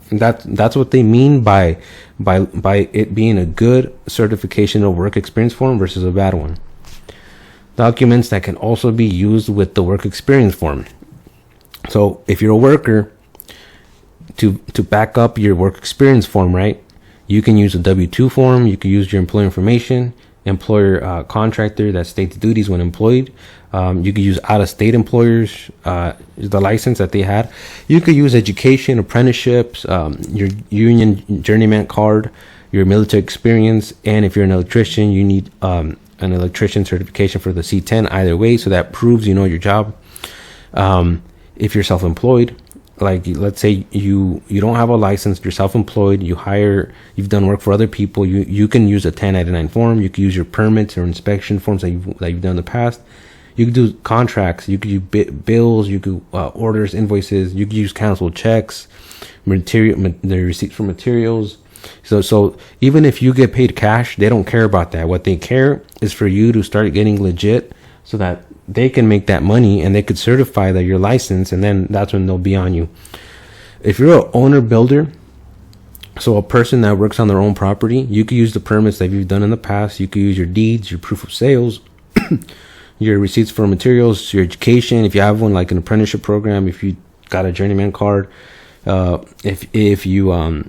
That's what they mean by it being a good certification of work experience form versus a bad one. Documents that can also be used with the work experience form. So if you're a worker, to back up your work experience form, right, you can use a W-2 form, you can use your employee information, employer contractor that states duties when employed. You could use out-of-state employers, the license that they had. You could use education, apprenticeships, your union journeyman card, your military experience, and if you're an electrician, you need an electrician certification for the C10 either way, so that proves you know your job. If you're self-employed, like let's say you don't have a license, you're self-employed, you've done work for other people, you can use a 1099 form, you can use your permits or inspection forms that you've done in the past. You could do contracts, you could use bills, you could orders, invoices, you could use canceled checks, the receipts for materials. So even if you get paid cash, they don't care about that. What they care is for you to start getting legit, so that they can make that money and they could certify that you're licensed, and then that's when they'll be on you. If you're an owner builder, so a person that works on their own property, you could use the permits that you've done in the past. You could use your deeds, your proof of sales, your receipts for materials, your education, if you have one, like an apprenticeship program, if you got a journeyman card, if you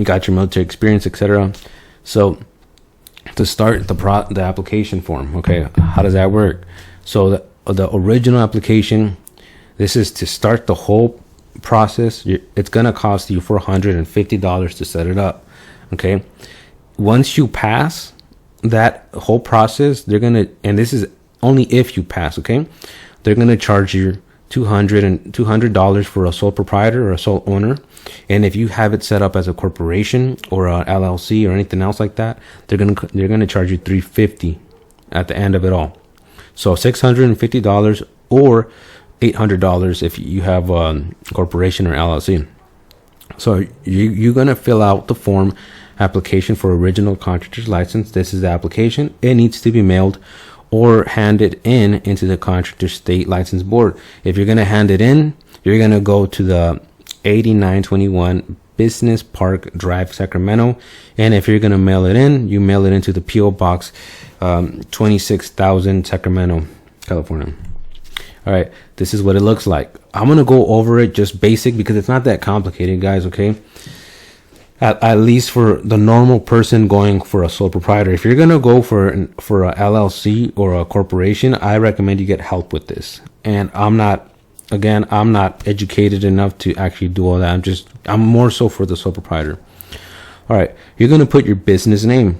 got your military experience, etc. So to start the application form, okay, how does that work? So the original application, this is to start the whole process. It's gonna cost you $450 to set it up. Okay, once you pass that whole process, they're gonna, and this is only if you pass, okay, they're gonna charge you $200 for a sole proprietor or a sole owner. And if you have it set up as a corporation or a LLC or anything else like that, they're gonna charge you $350 at the end of it all. So $650 or $800 if you have a corporation or LLC. So you're gonna fill out the form application for original contractor's license. This is the application. It needs to be mailed or handed into the contractor state license board. If you're gonna hand it in, you're gonna go to the 8921 Business Park Drive, Sacramento. And if you're gonna mail it in, you mail it into the PO Box 26,000 Sacramento, California. All right, this is what it looks like. I'm gonna go over it just basic because it's not that complicated, guys. Okay, at least for the normal person going for a sole proprietor. If you're gonna go for a LLC or a corporation, I recommend you get help with this. And I'm not educated enough to actually do all that. I'm more so for the sole proprietor. All right, you're gonna put your business name,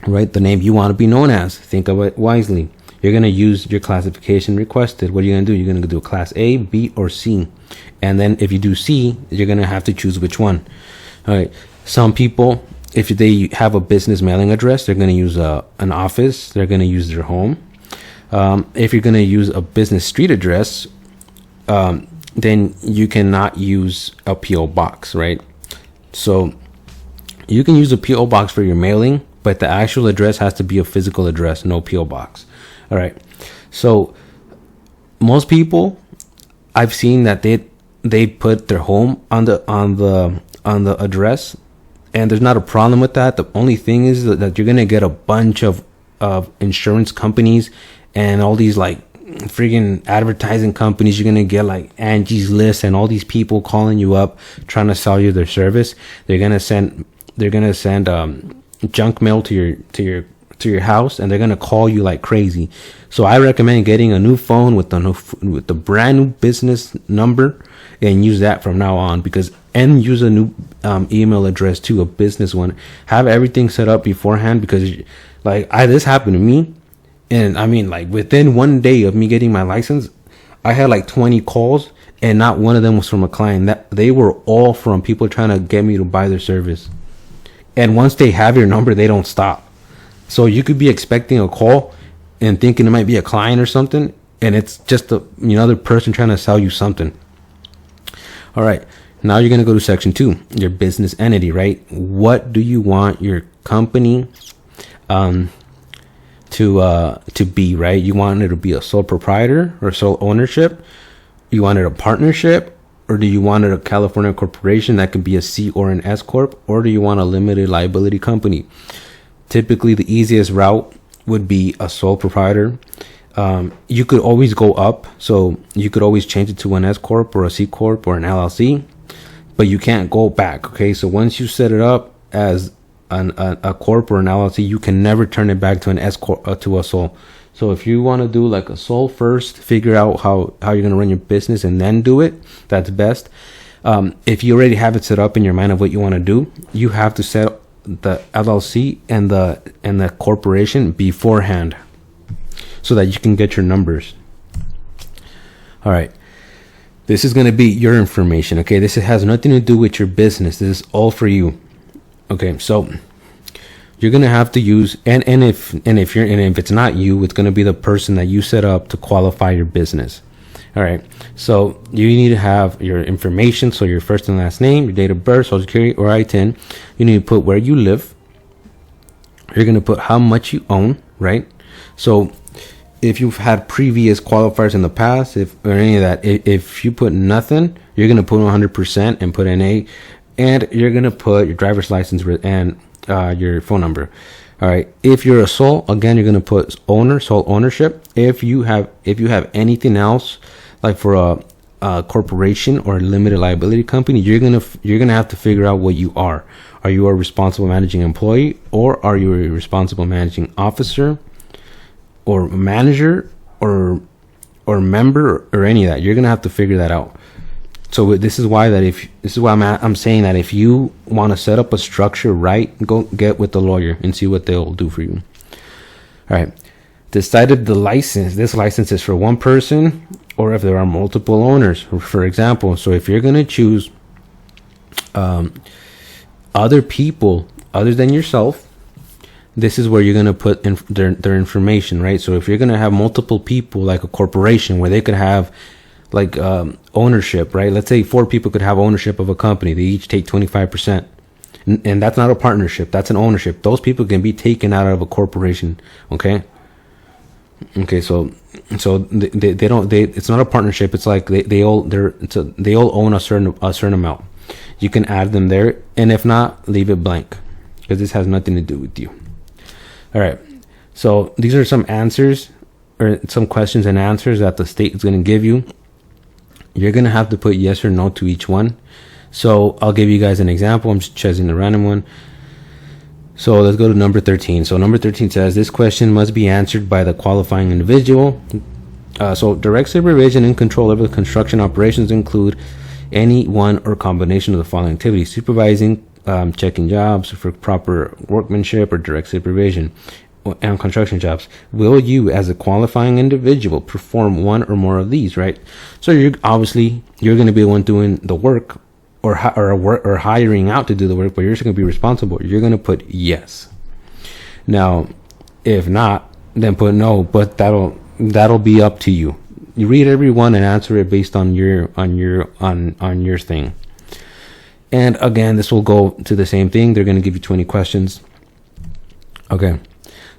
right? The name you want to be known as. Think of it wisely. You're gonna use your classification requested. What are you gonna do? You're gonna do a class A, B, or C. And then if you do C, you're gonna have to choose which one. All right. Some people, if they have a business mailing address, they're going to use an office. They're going to use their home. If you're going to use a business street address, then you cannot use a PO box, right? So you can use a PO box for your mailing, but the actual address has to be a physical address, no PO box. All right. So most people, I've seen that they put their home on the address, and there's not a problem with that. The only thing is that you're gonna get a bunch of insurance companies and all these like freaking advertising companies. You're gonna get like Angie's List and all these people calling you up trying to sell you their service. They're gonna send junk mail to your house, and they're gonna call you like crazy. So I recommend getting a new phone with the brand new business number and use that from now on, and use a new email address too, a business one. Have everything set up beforehand, because this happened to me, and I mean, like, within one day of me getting my license, I had like 20 calls, and not one of them was from a client. That they were all from people trying to get me to buy their service. And once they have your number, they don't stop. So you could be expecting a call and thinking it might be a client or something, and it's just another person trying to sell you something. All right, now you're going to go to section 2, your business entity, right? What do you want your company to be, right? You want it to be a sole proprietor or sole ownership? You want it a partnership? Or do you want it a California corporation that can be a C or an S corp? Or do you want a limited liability company? Typically, the easiest route would be a sole proprietor. You could always go up, so you could always change it to an S corp or a C corp or an LLC, but you can't go back. Okay, so once you set it up as a corp or an LLC, you can never turn it back to an S corp to a sole. So if you want to do like a sole first, figure out how you're going to run your business and then do it. That's best. If you already have it set up in your mind of what you want to do, you have to set the LLC and the corporation beforehand so that you can get your numbers. All right. This is going to be your information. Okay. This has nothing to do with your business. This is all for you. Okay. So you're going to have to use, and if it's not you, it's going to be the person that you set up to qualify your business. All right. So you need to have your information. So your first and last name, your date of birth, social security, or ITIN. You need to put where you live. You're going to put how much you own, right? So if you've had previous qualifiers in the past, or any of that, if you put nothing, you're going to put 100% and put NA, and you're going to put your driver's license and your phone number. All right. If you're a sole, again, you're going to put sole ownership. If you have anything else, like for a corporation or a limited liability company, you're gonna have to figure out what you are. Are you a responsible managing employee, or are you a responsible managing officer, or manager, or member, or any of that? You're gonna have to figure that out. So this is why I'm saying that if you want to set up a structure right, go get with the lawyer and see what they'll do for you. All right. Decided the license. This license is for one person, or if there are multiple owners, for example. So if you're going to choose other people other than yourself, this is where you're going to put in their information, right? So if you're going to have multiple people, like a corporation where they could have like ownership, right? Let's say 4 people could have ownership of a company. They each take 25%. And that's not a partnership. That's an ownership. Those people can be taken out of a corporation. Okay. So they don't, it's not a partnership. It's like they all own a certain amount. You can add them there. And if not, leave it blank, because this has nothing to do with you. All right. So these are some answers, or some questions and answers that the state is going to give you. You're going to have to put yes or no to each one. So I'll give you guys an example. I'm just choosing a random one. So let's go to number 13. So number 13 says this question must be answered by the qualifying individual. So direct supervision and control over the construction operations include any one or combination of the following activities: supervising, checking jobs for proper workmanship, or direct supervision and construction jobs. Will you, as a qualifying individual, perform one or more of these, right? So you're going to be the one doing the work, or hiring out to do the work, but you're just going to be responsible. You're going to put yes. Now, if not, then put no, but that'll be up to you. You read every one and answer it based on your thing. And again, this will go to the same thing. They're going to give you 20 questions. Okay.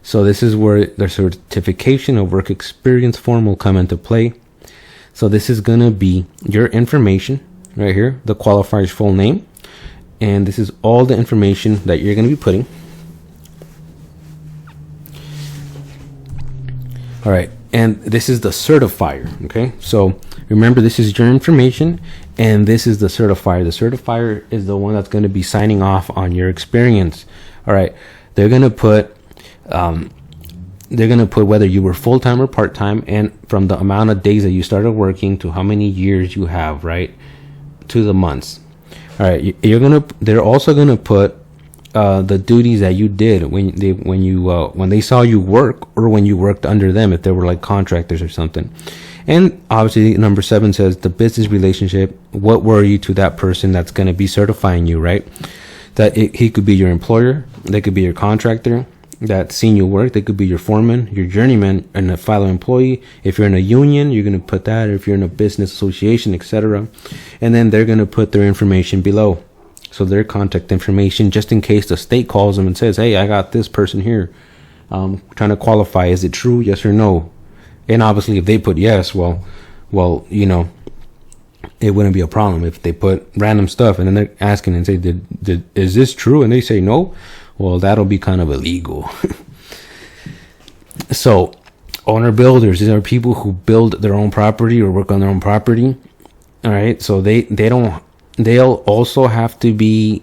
So this is where the certification of work experience form will come into play. So this is going to be your information right here, the qualifier's full name. And this is all the information that you're going to be putting. All right. And this is the certifier. Okay. So remember, this is your information and this is the certifier. The certifier is the one that's going to be signing off on your experience. All right. They're going to put whether you were full-time or part-time, and from the amount of days that you started working to how many years you have, right, to the months. All right. They're also going to put the duties that you did when they saw you work, or when you worked under them, if they were like contractors or something. And obviously number 7 says the business relationship. What were you to that person that's going to be certifying you, right? That he could be your employer, they could be your contractor that's seen you work, they could be your foreman, your journeyman, and a fellow employee. If you're in a union, you're going to put that. If you're in a business association, etc. And then they're going to put their information below. So their contact information, just in case the state calls them and says, hey, I got this person here, trying to qualify. Is it true? Yes or no? And obviously if they put yes, well, you know, it wouldn't be a problem. If they put random stuff and then they're asking and say, is this true? And they say no, well, that'll be kind of illegal. So owner builders, these are people who build their own property or work on their own property. All right. So they'll also have to be,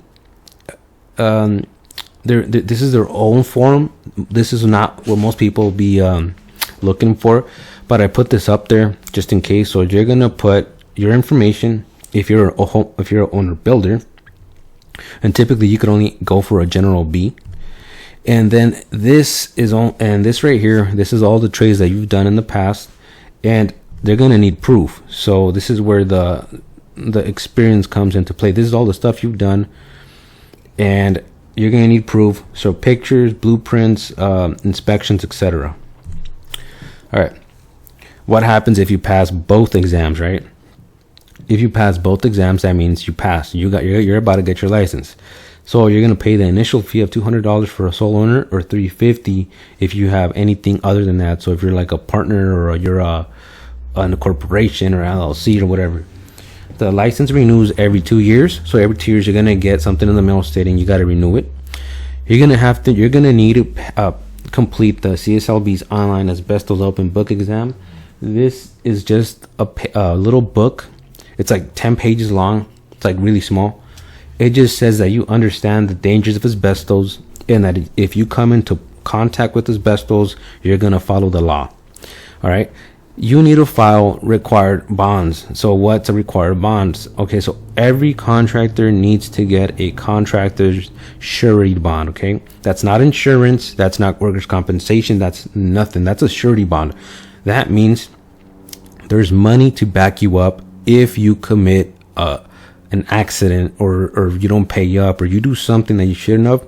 this is their own form. This is not what most people be looking for, but I put this up there just in case. So you're gonna put your information if you're an owner builder, and typically you could only go for a general B. And then this is all, and this right here, this is all the trades that you've done in the past, and they're gonna need proof. So this is where the experience comes into play. This is all the stuff you've done, and you're gonna need proof. So pictures, blueprints, inspections, etc. All right. What happens if you pass both exams, right? If you pass both exams, that means you pass. You're about to get your license. So you're gonna pay the initial fee of $200 for a sole owner, or $350 if you have anything other than that. So if you're like a partner, or you're a corporation or LLC or whatever. The license renews every 2 years. So every 2 years you're gonna get something in the mail stating you gotta renew it. You're gonna need to complete the CSLB's online asbestos open book exam. This is just a little book. It's like 10 pages long. It's like really small. It just says that you understand the dangers of asbestos, and that if you come into contact with asbestos, you're gonna follow the law. All right. You need to file required bonds. So what's a required bonds? Okay, so every contractor needs to get a contractor's surety bond. Okay, that's not insurance, that's not workers' compensation, that's nothing. That's a surety bond. That means there's money to back you up if you commit an accident, or you don't pay up, or you do something that you shouldn't have.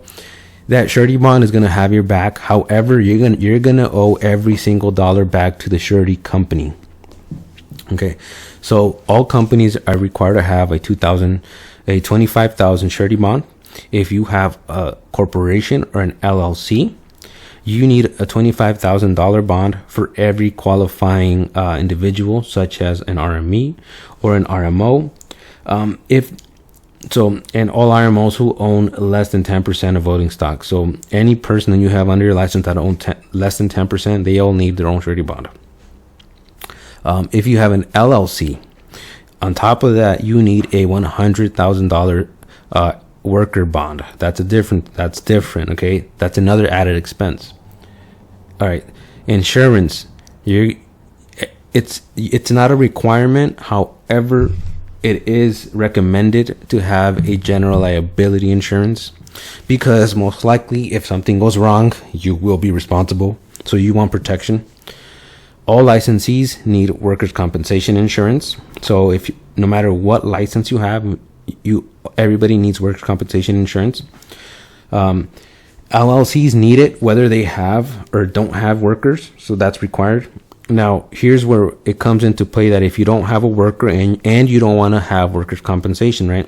That surety bond is gonna have your back. However, you're gonna owe every single dollar back to the surety company. Okay, so all companies are required to have a 25,000 surety bond. If you have a corporation or an LLC, you need a $25,000 bond for every qualifying individual, such as an RME or an RMO. And all RMOs who own less than 10% of voting stock. So any person that you have under your license that owns less than 10%, they all need their own surety bond. If you have an LLC, on top of that, you need a $100,000 worker bond. That's different. Okay, that's another added expense. All right, insurance. It's not a requirement. However, it is recommended to have a general liability insurance, because most likely if something goes wrong, you will be responsible. So you want protection. All licensees need workers' compensation insurance. So no matter what license you have, everybody needs workers' compensation insurance. LLCs need it whether they have or don't have workers. So that's required. Now, here's where it comes into play, that if you don't have a worker and you don't want to have workers' compensation, right?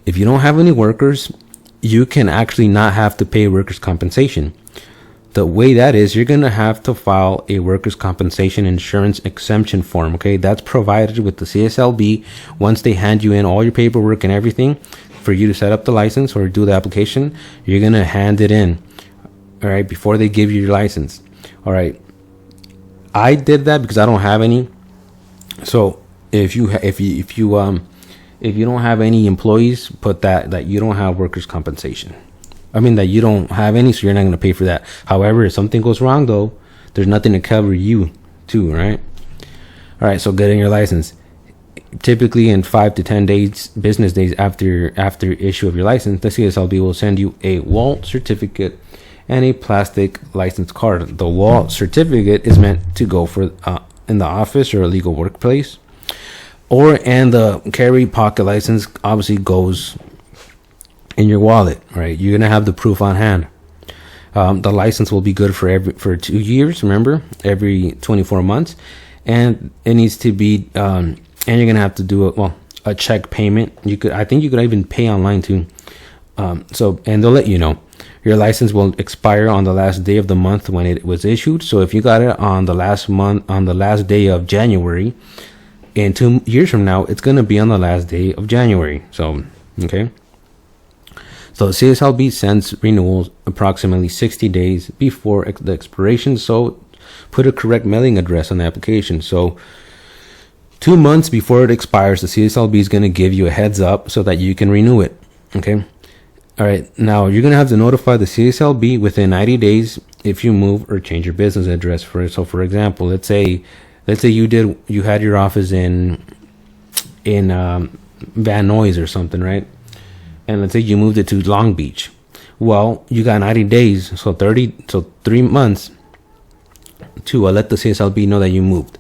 If you don't have any workers, you can actually not have to pay workers' compensation. The way that is, you're going to have to file a workers' compensation insurance exemption form, okay? That's provided with the CSLB once they hand you in all your paperwork and everything for you to set up the license or do the application. You're going to hand it in, all right, before they give you your license. All right. I did that because I don't have any. So if you don't have any employees, put that you don't have workers' compensation. I mean that you don't have any, so you're not going to pay for that. However, if something goes wrong though, there's nothing to cover you too, right? All right, so getting your license. Typically in 5 to 10 days, business days after issue of your license, the CSLB will send you a wall certificate and a plastic license card. The wall certificate is meant to go for in the office or a legal workplace, and the carry pocket license obviously goes in your wallet, right? You're gonna have the proof on hand. The license will be good for 2 years. Remember, every 24 months, and it needs to be. And you're gonna have to do a check payment. I think you could even pay online too. And they'll let you know. Your license will expire on the last day of the month when it was issued. So if you got it on the last day of January, in 2 years from now, it's going to be on the last day of January. So, okay. So CSLB sends renewals approximately 60 days before the expiration. So put a correct mailing address on the application. So 2 months before it expires, the CSLB is going to give you a heads up so that you can renew it. Okay. All right, now you're gonna have to notify the CSLB within 90 days if you move or change your business address. For example, let's say you had your office in Van Nuys or something, right? And let's say you moved it to Long Beach. Well, you got 90 days, so 3 months to let the CSLB know that you moved.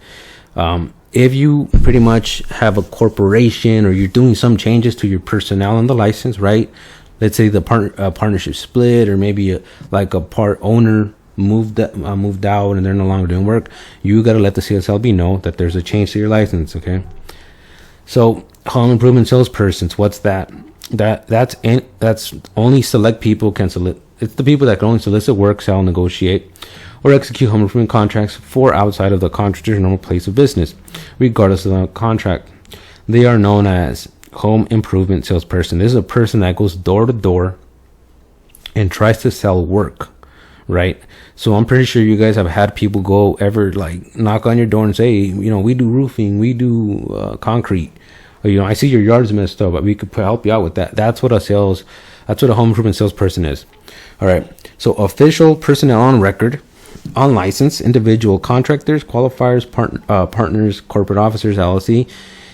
If you pretty much have a corporation or you're doing some changes to your personnel on the license, right? Let's say the partnership split, or maybe a part owner moved out and they're no longer doing work. You got to let the CSLB know that there's a change to your license. Okay. So home improvement salespersons, what's that? That's only select people can solicit. It's the people that can only solicit work, sell, negotiate, or execute home improvement contracts for outside of the contractor's normal place of business, regardless of the contract. They are known as home improvement salesperson. This is a person that goes door to door and tries to sell work, right? So I'm pretty sure you guys have had people knock on your door and say, we do roofing, we do concrete. Or, I see your yard's messed up, but we could help you out with that. That's what a home improvement salesperson is. All right. So official personnel on record, on license, individual contractors, qualifiers, partners, corporate officers, LLC,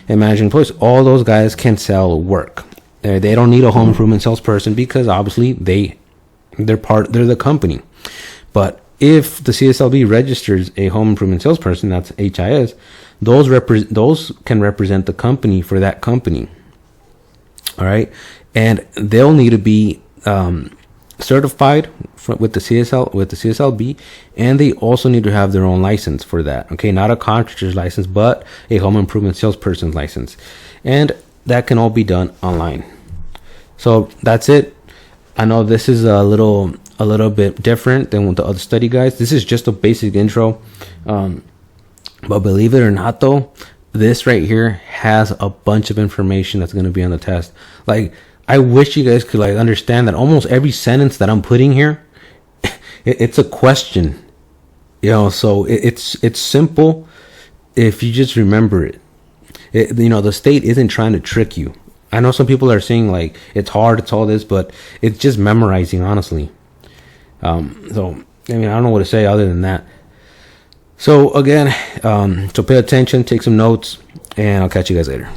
and managing employees. All those guys can sell work. They don't need a home improvement salesperson because obviously they're the company. But if the CSLB registers a home improvement salesperson, that's HIS, those can represent the company for that company. All right, and they'll need to be certified with the CSLB, and they also need to have their own license for that. Okay, not a contractor's license, but a home improvement salesperson's license, and that can all be done online. So that's it. I know this is a little bit different than with the other study guides. This is just a basic intro, but believe it or not, though, this right here has a bunch of information that's going to be on the test. I wish you guys could understand that almost every sentence that I'm putting here, it's a question. So it's simple if you just remember it. The state isn't trying to trick you. I know some people are saying it's hard, it's all this, but it's just memorizing, honestly. So I don't know what to say other than that. So again, so pay attention, take some notes, and I'll catch you guys later.